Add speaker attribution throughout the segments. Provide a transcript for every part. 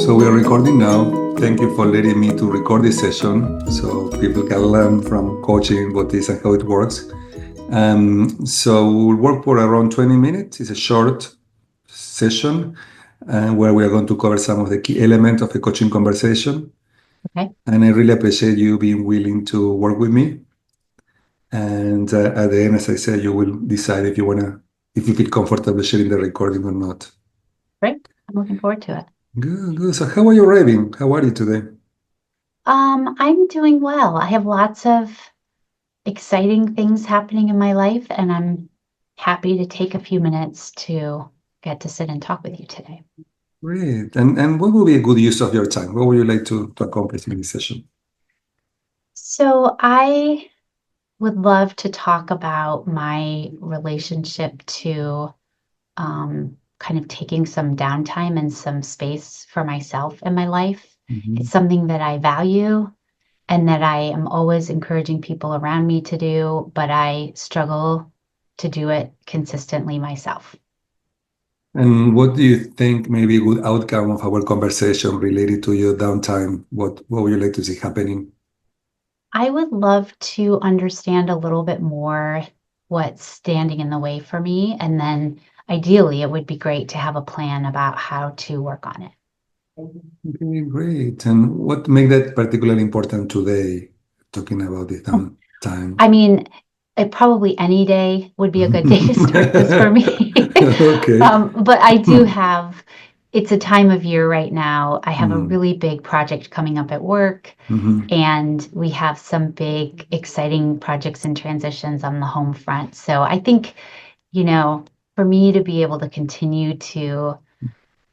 Speaker 1: So we are recording now. Thank you for letting me to record this session so people can learn from coaching what is and how it works. So we'll work for around 20 minutes. It's a short session where we are going to cover some of the key elements of a coaching conversation.
Speaker 2: Okay.
Speaker 1: And I really appreciate you being willing to work with me. And at the end, as I said, you will decide if you feel comfortable sharing the recording or not.
Speaker 2: Great. I'm looking forward to it.
Speaker 1: Good, good. So how are you, Raven? How are you today?
Speaker 2: I'm doing well. I have lots of exciting things happening in my life, and I'm happy to take a few minutes to get to sit and talk with you today.
Speaker 1: Great. And what will be a good use of your time? What would you like to accomplish in this session?
Speaker 2: So I would love to talk about my relationship to kind of taking some downtime and some space for myself in my life. It's something that I value and that I am always encouraging people around me to do, but I struggle to do it consistently myself.
Speaker 1: And what do you think may be a good outcome of our conversation related to your downtime? What would you like to see happening?
Speaker 2: I would love to understand a little bit more what's standing in the way for me. And then ideally, it would be great to have a plan about how to work on it.
Speaker 1: Okay, great. And what make that particularly important today, talking about the downtime?
Speaker 2: I mean, probably any day would be a good day to start this for me.
Speaker 1: Okay.
Speaker 2: But I do have, it's a time of year right now. I have a
Speaker 1: Mm.
Speaker 2: really big project coming up at work,
Speaker 1: Mhm.
Speaker 2: and we have some big, exciting projects and transitions on the home front. So I think, for me to be able to continue to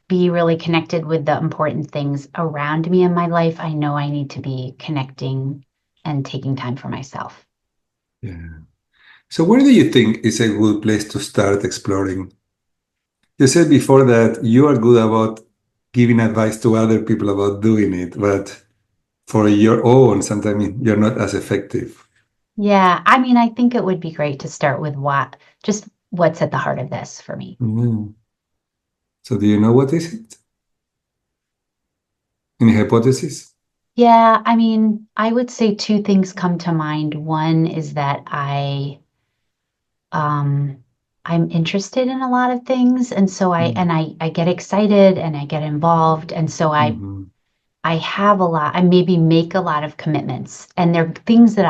Speaker 2: be really connected with the important things around me in my life, I know I need to be connecting and taking time for myself.
Speaker 1: Yeah. So where do you think is a good place to start exploring? You said before that you are good about giving advice to other people about doing it, but for your own, sometimes you're not as effective.
Speaker 2: Yeah, I mean, I think it would be great to start with just what's at the heart of this for me.
Speaker 1: Mm. So do you know what is it? Any hypothesis?
Speaker 2: Yeah, I mean, I would say two things come to mind. One is that um I'm interested in a lot of things, and so I get excited and I get involved, and so
Speaker 1: Mm-hmm.
Speaker 2: I have a lot, I maybe make a lot of commitments, and they're things that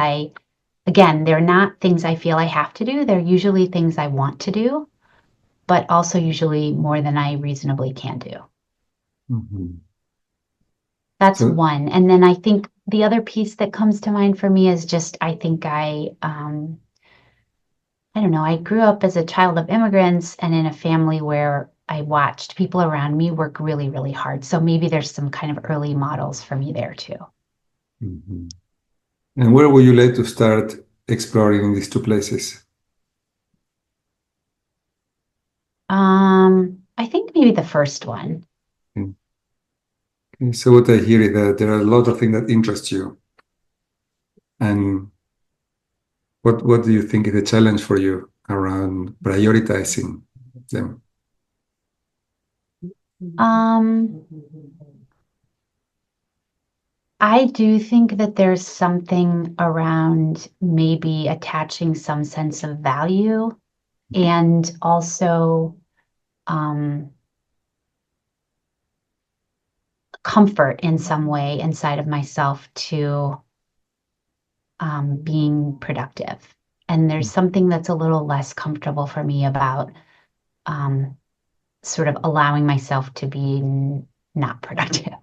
Speaker 2: again, they're not things I feel I have to do. They're usually things I want to do, but also usually more than I reasonably can do.
Speaker 1: Mm-hmm.
Speaker 2: That's
Speaker 1: So,
Speaker 2: one. And then I think the other piece that comes to mind for me is just I think I don't know, I grew up as a child of immigrants and in a family where I watched people around me work really, really hard. So maybe there's some kind of early models for me there too.
Speaker 1: mhm. And where would you like to start exploring in these two places?
Speaker 2: I think maybe the first one.
Speaker 1: Mm. Okay, so what I hear is that there are a lot of things that interest you. And what do you think is the challenge for you around prioritizing them?
Speaker 2: Um, I do think that there's something around maybe attaching some sense of value and also um, comfort in some way inside of myself to being productive. And there's something that's a little less comfortable for me about um, sort of allowing myself to be not productive.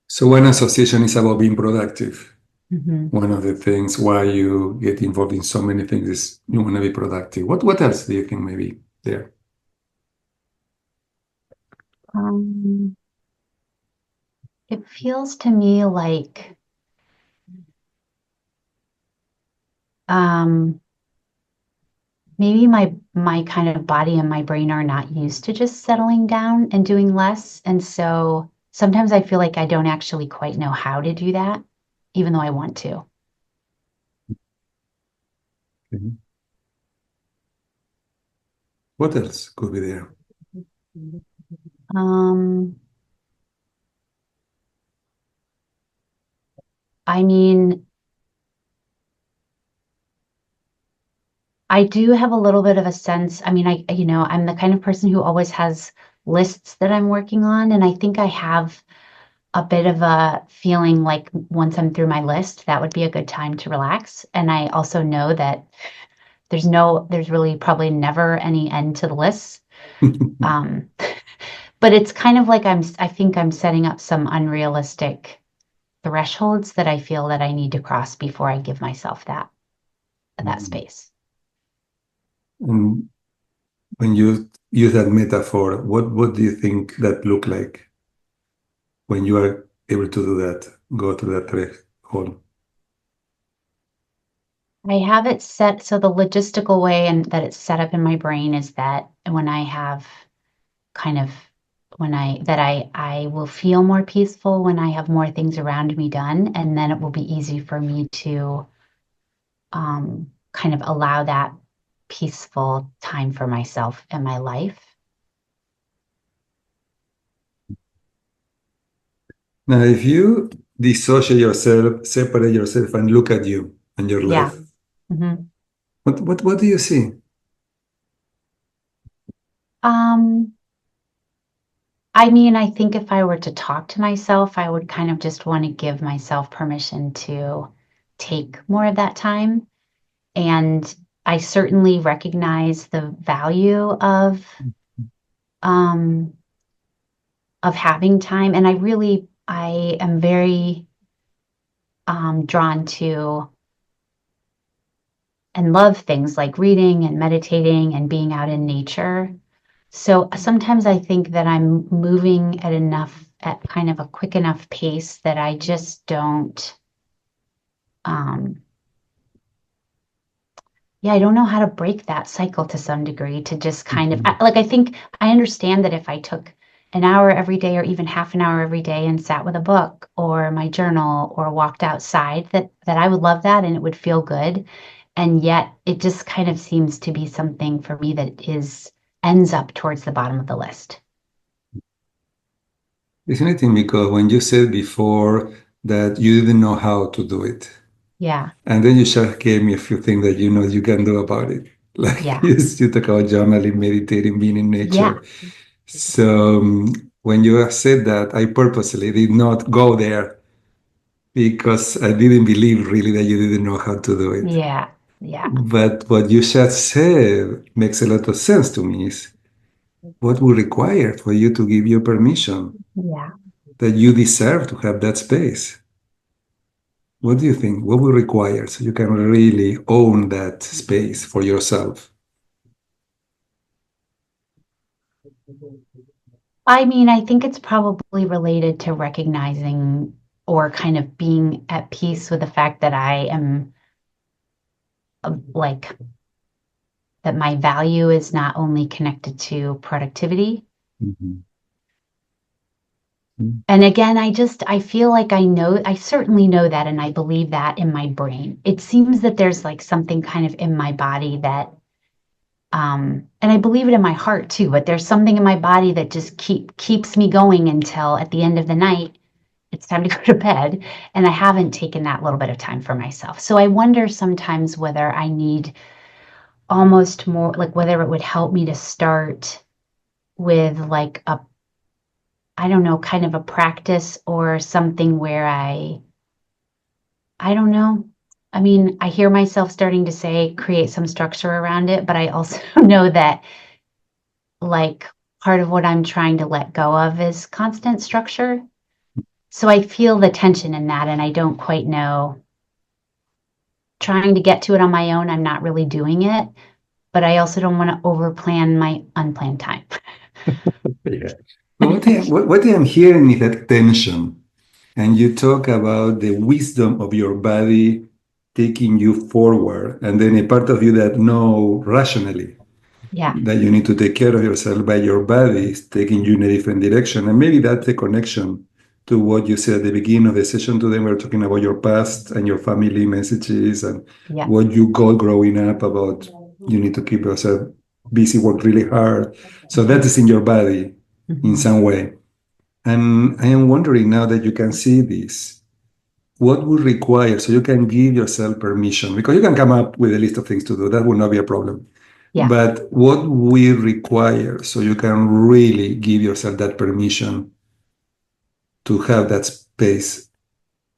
Speaker 1: So one association is about being productive.
Speaker 2: Mhm.
Speaker 1: One of the things why you get involved in so many things is you want to be productive. What else do you think maybe there?
Speaker 2: Um, it feels to me like um, maybe my kind of body and my brain are not used to just settling down and doing less. And so sometimes I feel like I don't actually quite know how to do that, even though I want to.
Speaker 1: Mhm. What else could be there?
Speaker 2: Um, I mean, I do have a little bit of a sense. I mean, I'm the kind of person who always has lists that I'm working on, and I think I have a bit of a feeling like once I'm through my list, that would be a good time to relax. And I also know that there's really probably never any end to the list. Um, but it's kind of like I think I'm setting up some unrealistic thresholds that I feel that I need to cross before I give myself that space.
Speaker 1: And when you use that metaphor, what do you think that look like when you are able to do that, go to that threshold?
Speaker 2: I have it set so the logistical way and that it's set up in my brain is that when I have kind of when I will feel more peaceful when I have more things around me done, and then it will be easy for me to kind of allow that peaceful time for myself and my life.
Speaker 1: Now, if you dissociate yourself, separate yourself, and look at you and your
Speaker 2: Yeah.
Speaker 1: life,
Speaker 2: Mhm.
Speaker 1: what do you see?
Speaker 2: Um, I mean, I think if I were to talk to myself, I would kind of just want to give myself permission to take more of that time. And I certainly recognize the value um, of having time. And I am very drawn to and love things like reading and meditating and being out in nature. So sometimes I think that I'm moving at kind of a quick enough pace that I just don't, um, yeah, I don't know how to break that cycle to some degree to just kind of,
Speaker 1: Mhm.
Speaker 2: I think I understand that if I took an hour every day or even half an hour every day and sat with a book or my journal or walked outside, that I would love that and it would feel good. And yet it just kind of seems to be something for me that ends up towards the bottom of the list.
Speaker 1: It's interesting because when you said before that you didn't know how to do it,
Speaker 2: Yeah.
Speaker 1: and then you just gave me a few things that you know you can do about it. Like
Speaker 2: Yeah.
Speaker 1: you talk about journaling, meditating, being in
Speaker 2: Yeah.
Speaker 1: nature. So when you have said that, I purposely did not go there because I didn't believe really that you didn't know how to do it.
Speaker 2: Yeah. Yeah.
Speaker 1: But what you just said makes a lot of sense to me is what would require for you to give you permission
Speaker 2: Yeah.
Speaker 1: that you deserve to have that space. What do you think? What will require so you can really own that space for yourself?
Speaker 2: I mean, I think it's probably related to recognizing or kind of being at peace with the fact that I am like that my value is not only connected to productivity.
Speaker 1: Mhm.
Speaker 2: And again, I feel like I certainly know that and I believe that in my brain. It seems that there's like something kind of in my body that and I believe it in my heart too, but there's something in my body that just keeps me going until at the end of the night it's time to go to bed and I haven't taken that little bit of time for myself. So I wonder sometimes whether I need almost more like whether it would help me to start with like a I don't know, kind of a practice or something where I don't know. I mean, I hear myself starting to say create some structure around it, but I also know that like part of what I'm trying to let go of is constant structure. So I feel the tension in that and I don't quite know. Trying to get to it on my own, I'm not really doing it, but I also don't want to overplan my unplanned time.
Speaker 1: Yeah. But what I'm hearing is that tension, and you talk about the wisdom of your body taking you forward, and then a part of you that know rationally
Speaker 2: Yeah,
Speaker 1: that you need to take care of yourself, but your body is taking you in a different direction. And maybe that's a connection to what you said at the beginning of the session today. We were talking about your past and your family messages and
Speaker 2: yeah.
Speaker 1: what you got growing up about you need to keep yourself busy, work really hard. So that is in your body in
Speaker 2: Mhm.
Speaker 1: some way. And I am wondering now that you can see this, what would require so you can give yourself permission? Because you can come up with a list of things to do. That will not be a problem.
Speaker 2: Yeah.
Speaker 1: But what will require so you can really give yourself that permission to have that space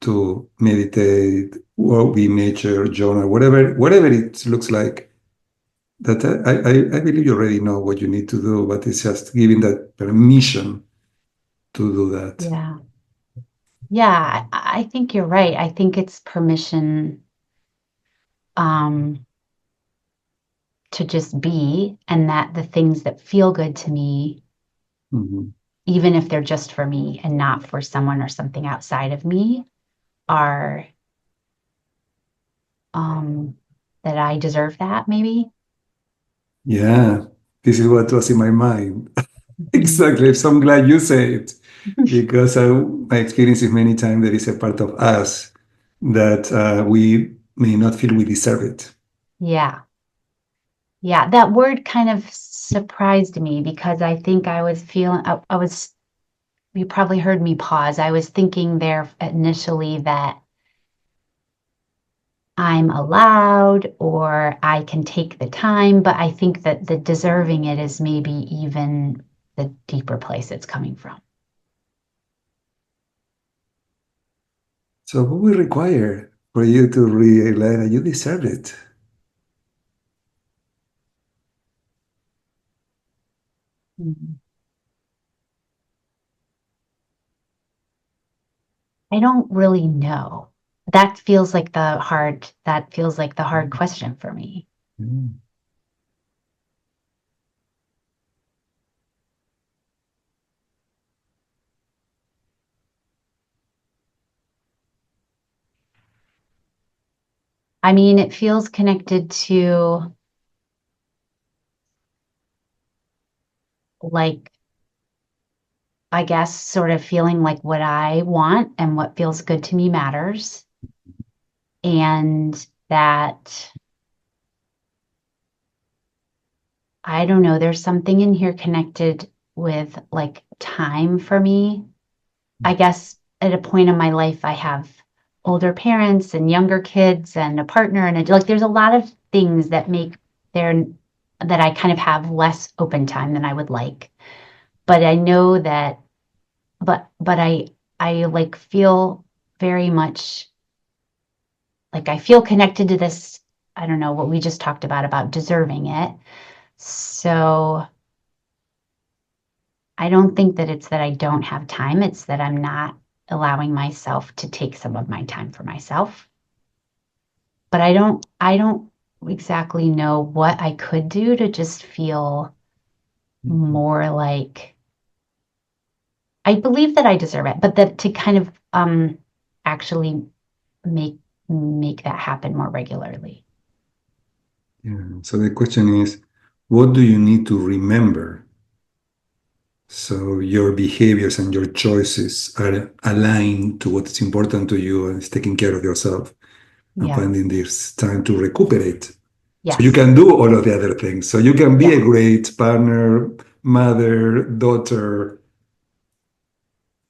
Speaker 1: to meditate, walk in nature, journal, whatever it looks like. That I believe you already know what you need to do, but it's just giving that permission to do that.
Speaker 2: Yeah. Yeah, I think you're right. I think it's permission to just be, and that the things that feel good to me,
Speaker 1: Mhm.
Speaker 2: even if they're just for me and not for someone or something outside of me, are that I deserve that, maybe.
Speaker 1: Yeah, this is what was in my mind.
Speaker 2: Mhm.
Speaker 1: Exactly. So I'm glad you say it because my experience is many times there is a part of us that we may not feel we deserve it.
Speaker 2: Yeah. Yeah, that word kind of surprised me because I think I was feeling, I was, you probably heard me pause. I was thinking there initially that I'm allowed or I can take the time, but I think that the deserving it is maybe even the deeper place it's coming from.
Speaker 1: So what we require for you to realize that you deserve it?
Speaker 2: Mhm. I don't really know. That feels like the hard question for me.
Speaker 1: Mm.
Speaker 2: I mean, it feels connected to like, I guess, sort of feeling like what I want and what feels good to me matters. And that, I don't know, there's something in here connected with like time for me. I guess at a point in my life, I have older parents and younger kids and a partner, and like there's a lot of things that make there that I kind of have less open time than I would like. But I know that, but I like feel very much like I feel connected to this. I don't know what we just talked about deserving it. So I don't think that it's that I don't have time. It's that I'm not allowing myself to take some of my time for myself. But I don't exactly know what I could do to just feel more like I believe that I deserve it, but that to kind of actually make make that happen more regularly.
Speaker 1: Yeah. So the question is, what do you need to remember so your behaviors and your choices are aligned to what is important to you and is taking care of yourself and
Speaker 2: Yeah.
Speaker 1: finding this time to recuperate so you
Speaker 2: Yes.
Speaker 1: can do all of the other things. So you can be a
Speaker 2: Yes.
Speaker 1: great partner, mother, daughter.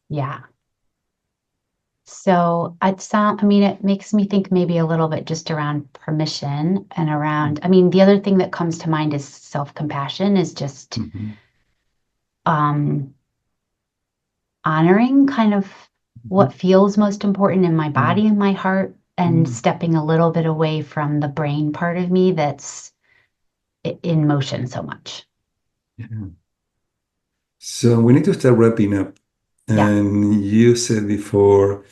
Speaker 2: Yeah. So I mean, it makes me think maybe a little bit just around permission and around, I mean, the other thing that comes to mind is self-compassion is just
Speaker 1: Mhm.
Speaker 2: um, honoring kind of what feels most important in my body and my heart and
Speaker 1: Mhm.
Speaker 2: stepping a little bit away from the brain part of me that's in motion so much.
Speaker 1: Yeah. So we need to start wrapping up.
Speaker 2: Yeah.
Speaker 1: And you said before,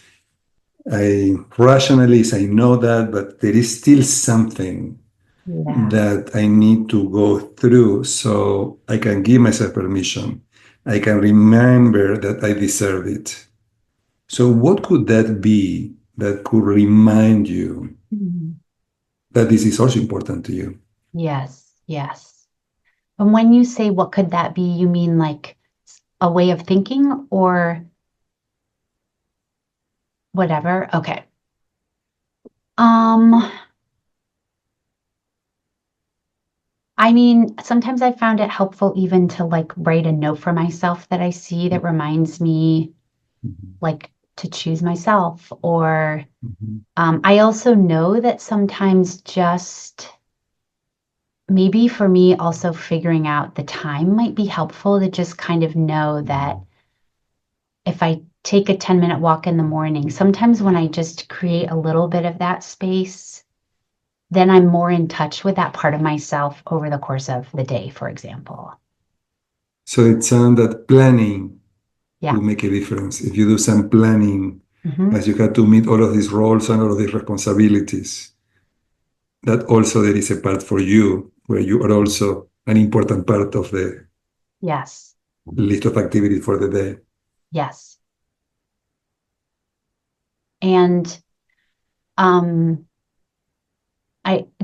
Speaker 1: I rationalize, I know that, but there is still something
Speaker 2: Yeah.
Speaker 1: that I need to go through so I can give myself permission. I can remember that I deserve it. So, what could that be that could remind you
Speaker 2: Mhm.
Speaker 1: that this is also important to you?
Speaker 2: Yes. Yes. And when you say what could that be, you mean like a way of thinking or whatever? Okay. Um, I mean, sometimes I found it helpful even to like write a note for myself that I see that reminds me
Speaker 1: Mhm.
Speaker 2: like to choose myself. Or
Speaker 1: Mhm.
Speaker 2: I also know that sometimes just maybe for me, also figuring out the time might be helpful to just kind of know that if I take a 10-minute walk in the morning, sometimes when I just create a little bit of that space, then I'm more in touch with that part of myself over the course of the day, for example.
Speaker 1: So it sounds that planning
Speaker 2: Yeah.
Speaker 1: will make a difference. If you do some planning,
Speaker 2: Hmm.
Speaker 1: as you have to meet all of these roles and all of these responsibilities, that also there is a part for you where you are also an important part of the
Speaker 2: Yes.
Speaker 1: list of activities for the day.
Speaker 2: Yes. And um,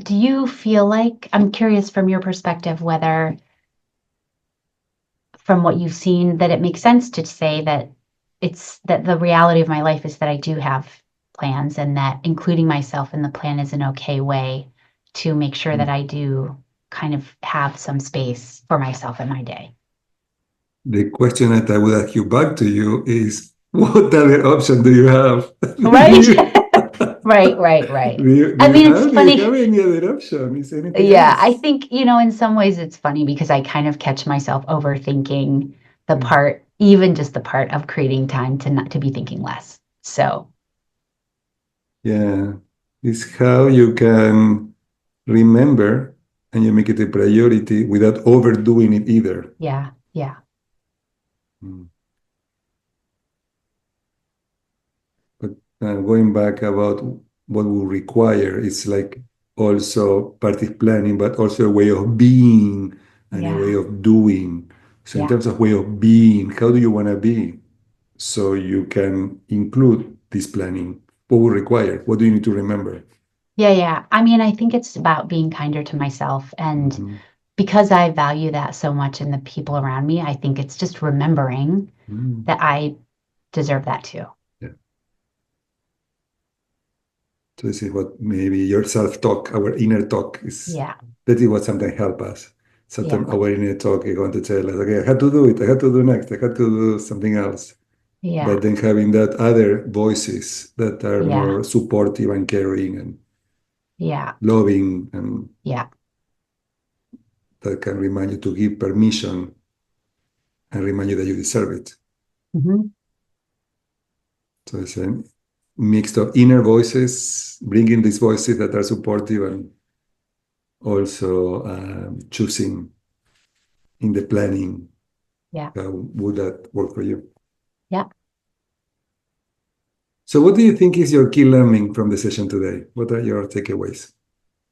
Speaker 2: do you feel like, I'm curious from your perspective, whether from what you've seen that it makes sense to say that it's that the reality of my life is that I do have plans and that including myself in the plan is an okay way to make sure that I do kind of have some space for myself in my day.
Speaker 1: The question that I would ask you back to you is, what other option do you have? Do
Speaker 2: Right?
Speaker 1: you,
Speaker 2: Right.
Speaker 1: do
Speaker 2: I
Speaker 1: you
Speaker 2: mean, it's
Speaker 1: have, do you
Speaker 2: funny.
Speaker 1: have any other option? Is anything
Speaker 2: Yeah, I
Speaker 1: else?
Speaker 2: think, in some ways it's funny because I kind of catch myself overthinking the
Speaker 1: Mm.
Speaker 2: part, even just the part of creating time to not to be thinking less. So,
Speaker 1: Yeah, it's how you can remember and you make it a priority without overdoing it either.
Speaker 2: yeah.
Speaker 1: Mm. But going back about what will require, it's like also part is planning, but also a way of being and a way
Speaker 2: Yeah.
Speaker 1: of doing. So in
Speaker 2: Yeah.
Speaker 1: terms of way of being, how do you want to be? So you can include this planning. What will require? What do you need to remember?
Speaker 2: Yeah. I mean, I think it's about being kinder to myself. And
Speaker 1: Mhm.
Speaker 2: because I value that so much in the people around me, I think it's just remembering
Speaker 1: Mm.
Speaker 2: that I deserve that too.
Speaker 1: Yeah. So this is what maybe your self-talk, our inner talk is,
Speaker 2: Yeah.
Speaker 1: that is what sometimes help us.
Speaker 2: Yeah.
Speaker 1: Sometimes our inner talk is going to tell us, okay, I had to do it, I had to do next, I had to do something else.
Speaker 2: Yeah.
Speaker 1: But then having that other voices that are
Speaker 2: Yeah.
Speaker 1: more supportive and caring and
Speaker 2: Yeah.
Speaker 1: loving and
Speaker 2: Yeah.
Speaker 1: that can remind you to give permission and remind you that you deserve it.
Speaker 2: Hmm.
Speaker 1: So it's a mix of inner voices, bringing these voices that are supportive and also choosing in the planning.
Speaker 2: Yeah.
Speaker 1: How would that work for you?
Speaker 2: Yeah.
Speaker 1: So, what do you think is your key learning from the session today? What are your takeaways?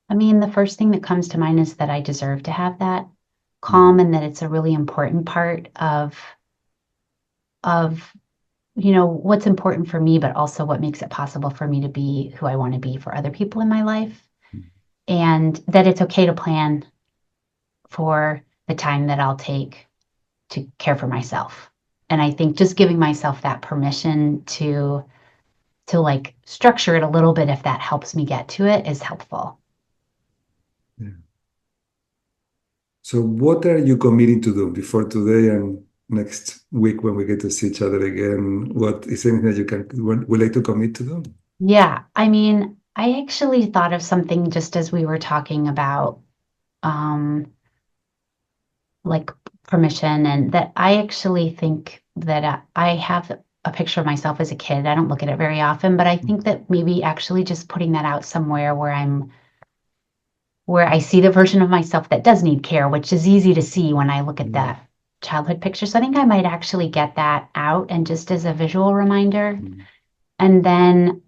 Speaker 2: I mean, the first thing that comes to mind is that I deserve to have that calm
Speaker 1: Mhm.
Speaker 2: and that it's a really important part of what's important for me, but also what makes it possible for me to be who I want to be for other people in my life. And that it's okay to plan for the time that I'll take to care for myself. And I think just giving myself that permission to like structure it a little bit if that helps me get to it is helpful.
Speaker 1: Yeah. So, what are you committing to do before today and next week when we get to see each other again? What is anything that you can would like to commit to do?
Speaker 2: Yeah, I mean, I actually thought of something just as we were talking about um like permission, and that I actually think that I have a picture of myself as a kid. I don't look at it very often, but I think that maybe actually just putting that out somewhere where I see the version of myself that does need care, which is easy to see when I look at
Speaker 1: Mm.
Speaker 2: that childhood picture. So I think I might actually get that out and just as a visual reminder.
Speaker 1: Mm.
Speaker 2: And then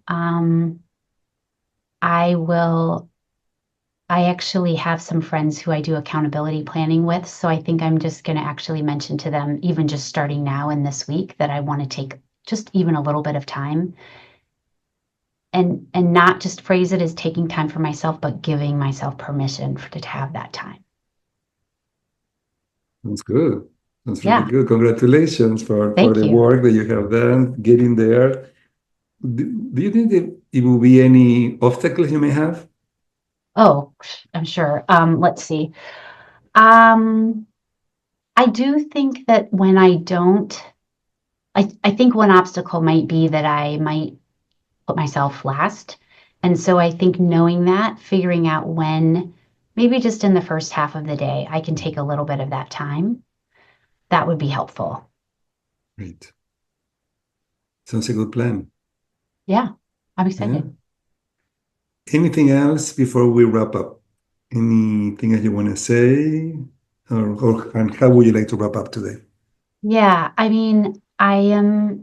Speaker 2: I will I actually have some friends who I do accountability planning with. So I think I'm just going to actually mention to them, even just starting now in this week, that I want to take just even a little bit of time and not just phrase it as taking time for myself, but giving myself permission to have that time.
Speaker 1: That's good. That's really
Speaker 2: Yeah.
Speaker 1: good. Congratulations for
Speaker 2: Thank
Speaker 1: the
Speaker 2: you.
Speaker 1: work that you have done, getting there. Do you think that it will be any obstacles you may have?
Speaker 2: Oh, I'm sure. Let's see. Um, I do think that when I don't I think one obstacle might be that I might put myself last. And so I think knowing that, figuring out when, maybe just in the first half of the day, I can take a little bit of that time, that would be helpful.
Speaker 1: Great. Sounds a good plan.
Speaker 2: Yeah, I'm
Speaker 1: Yeah.
Speaker 2: excited.
Speaker 1: Anything else before we wrap up? Anything else you want to say? And how would you like to wrap up today?
Speaker 2: Yeah, I mean, I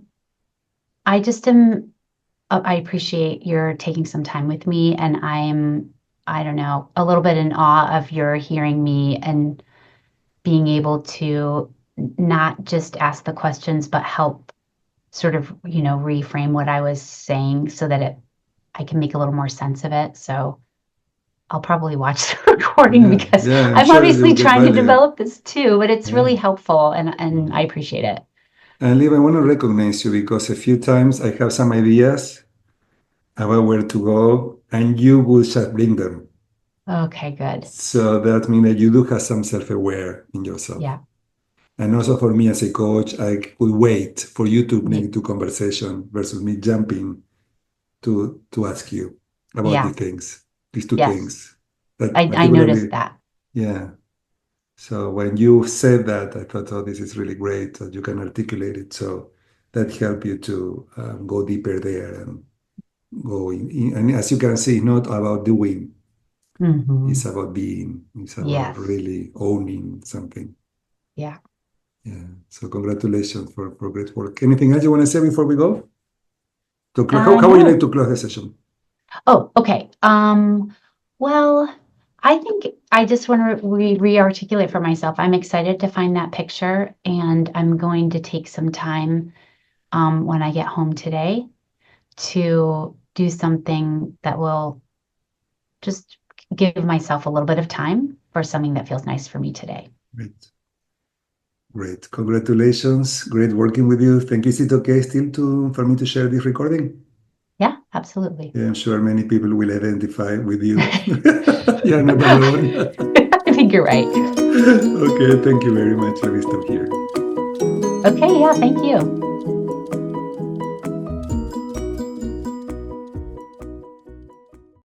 Speaker 2: just am, I appreciate your taking some time with me, and I don't know, a little bit in awe of your hearing me and being able to not just ask the questions, but help sort of, reframe what I was saying so that I can make a little more sense of it. So I'll probably watch the recording
Speaker 1: Yeah,
Speaker 2: because
Speaker 1: yeah, I'm
Speaker 2: I'm
Speaker 1: sure you'll
Speaker 2: obviously
Speaker 1: get
Speaker 2: trying to
Speaker 1: value.
Speaker 2: develop this too, but it's
Speaker 1: Yeah.
Speaker 2: really helpful and I appreciate it.
Speaker 1: And Liv, I want to recognize you because a few times I have some ideas about where to go, and you will just bring them.
Speaker 2: Okay, good.
Speaker 1: So that means that you do have some self-aware in yourself.
Speaker 2: Yeah.
Speaker 1: And also for me as a coach, I could wait for you to bring
Speaker 2: Yeah.
Speaker 1: it to conversation versus me jumping to ask you about
Speaker 2: Yeah.
Speaker 1: these two
Speaker 2: Yes.
Speaker 1: things. That
Speaker 2: I noticed
Speaker 1: particularly,
Speaker 2: that.
Speaker 1: yeah. So when you said that, I thought, oh, this is really great that you can articulate it. So that helped you to go deeper there and go in. And as you can see, it's not about doing, it's
Speaker 2: Hmm.
Speaker 1: about being, it's about
Speaker 2: Yes.
Speaker 1: really owning something.
Speaker 2: Yeah.
Speaker 1: Yeah. So congratulations for great work. Anything else you want to say before we go? How would you like
Speaker 2: No.
Speaker 1: to close the session?
Speaker 2: Oh, okay. Well, I think I just want to re-articulate for myself. I'm excited to find that picture, and I'm going to take some time when I get home today to do something that will just give myself a little bit of time for something that feels nice for me today.
Speaker 1: Great. Great. Congratulations. Great working with you. Thank you. Is it okay still for me to share this recording?
Speaker 2: Yeah, absolutely.
Speaker 1: Yeah, I'm sure many people will identify with you. You're not alone.
Speaker 2: I think you're right.
Speaker 1: Okay, thank you very much. I will stop here.
Speaker 2: Okay, yeah, thank you.